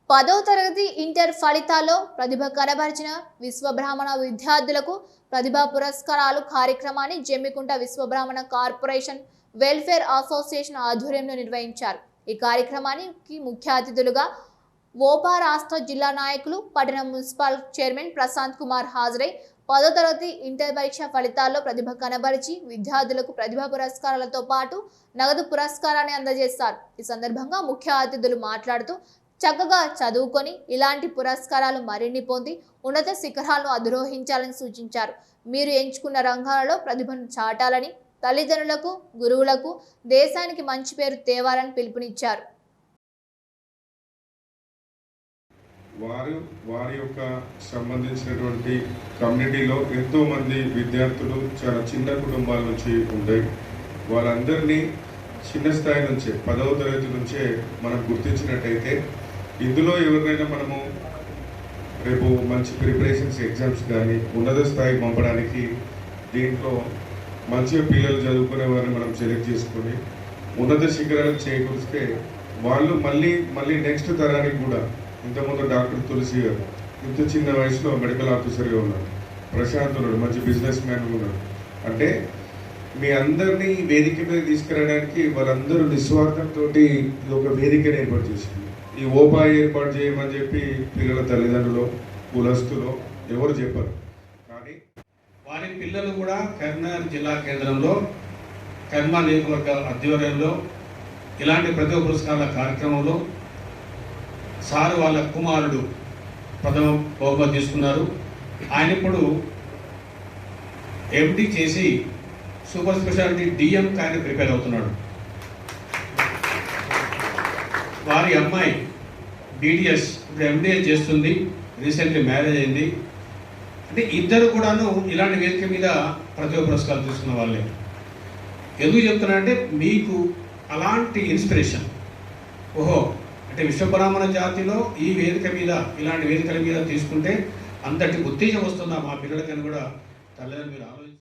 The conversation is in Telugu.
10వ తరగతి ఇంటర్ ఫలితాల్లో ప్రతిభ కనబరిచిన విశ్వబ్రాహ్మణ విద్యార్థులకు ప్రతిభా పురస్కారాలు కార్యక్రమాన్ని Jammikunta Vishwabrahmana corporation welfare association ఆధ్వర్యంలో నిర్వహించారు। ఈ కార్యక్రమానికి ముఖ్య అతిథులుగా ఓపా రాష్ట్ర జిల్లా నాయకులు పట్టణ మున్సిపల్ చైర్మన్ ప్రశాంత్ కుమార్ హాజరై 10వ తరగతి ఇంటర్ పరీక్ష ఫలితాల్లో ప్రతిభ కనబరిచి విద్యార్థులకు ప్రతిభా పురస్కారాలతో పాటు నగదు పురస్కారాన్ని అందజేశారు। ఈ సందర్భంగా ముఖ్య అతిథులు మాట్లాడుతూ చక్కగా చదువుకొని ఇలాంటి పురస్కారాలు మరిన్ని పొంది ఉన్నత శిఖరాలను అధిరోహించాలని సూచించారు। మీరు ఎంచుకున్న రంగాలలో ప్రతిభను చాటాలని, తల్లిదండ్రులకు, గురువులకు, దేశానికి మంచి పేరు తేవాలని పిలుపునిచ్చారు। వారి యొక్క సంబంధించినటువంటి కమ్యూనిటీలో ఎంతో మంది విద్యార్థులు చాలా చిన్న కుటుంబాల నుంచి ఉంటాయి। వాళ్ళందరినీ చిన్న స్థాయి నుంచే 10వ తరగతి నుంచే మనం గుర్తించినట్టయితే ఇందులో ఎవరినైనా మనము రేపు మంచి ప్రిపరేషన్స్ ఎగ్జామ్స్ కానీ ఉన్నత స్థాయికి పంపడానికి దీంట్లో మంచిగా పిల్లలు చదువుకునే వారిని మనం సెలెక్ట్ చేసుకొని ఉన్నత శిఖరాలకు చేకూరిస్తే వాళ్ళు మళ్ళీ నెక్స్ట్ తరానికి కూడా ఇంతకుముందు డాక్టర్ తులసి గారు ఇంత చిన్న వయసులో మెడికల్ ఆఫీసర్గా ఉన్నారు, ప్రశాంత్ ఉన్నాడు, మంచి బిజినెస్ మ్యాన్ ఉన్నాడు। అంటే మీ అందరినీ వేదిక మీద తీసుకురావడానికి వాళ్ళందరూ నిస్వార్థంతో ఇది ఒక వేదికను ఏర్పాటు చేసింది। ఈ ఓపా ఏర్పాటు చేయమని చెప్పి పిల్లల తల్లిదండ్రులు, కులస్తులు ఎవరు చెప్పారు, కానీ వారి పిల్లలు కూడా కరీంనగర్ జిల్లా కేంద్రంలో కర్మ నియోజకవర్గ ఆధ్వర్యంలో ఇలాంటి ప్రతిభా పురస్కారాల కార్యక్రమంలో సారు వాళ్ళ కుమారుడు ప్రథమ బహుమతి తీసుకున్నారు। ఆయన ఇప్పుడు ఎండి చేసి సూపర్ స్పెషాలిటీ డిఎంకి ఆయన ప్రిపేర్ అవుతున్నాడు। వారి అమ్మాయి బీడిఎస్ ఇప్పుడు ఎండిఏ చేస్తుంది, రీసెంట్లీ మ్యారేజ్ అయింది। అంటే ఇద్దరు కూడాను ఇలాంటి వేదిక మీద ప్రతిభా పురస్కారాలు తీసుకున్న వాళ్ళే। ఎందుకు చెప్తున్నానంటే మీకు అలాంటి ఇన్స్పిరేషన్, ఓహో అంటే విశ్వబ్రాహ్మణ జాతిలో ఈ వేదిక మీద ఇలాంటి వేదికల మీద తీసుకుంటే అంతటి ఉత్తేజం వస్తుందా మా పిల్లలకని కూడా తల్లిదండ్రులు మీరు ఆలోచించారు।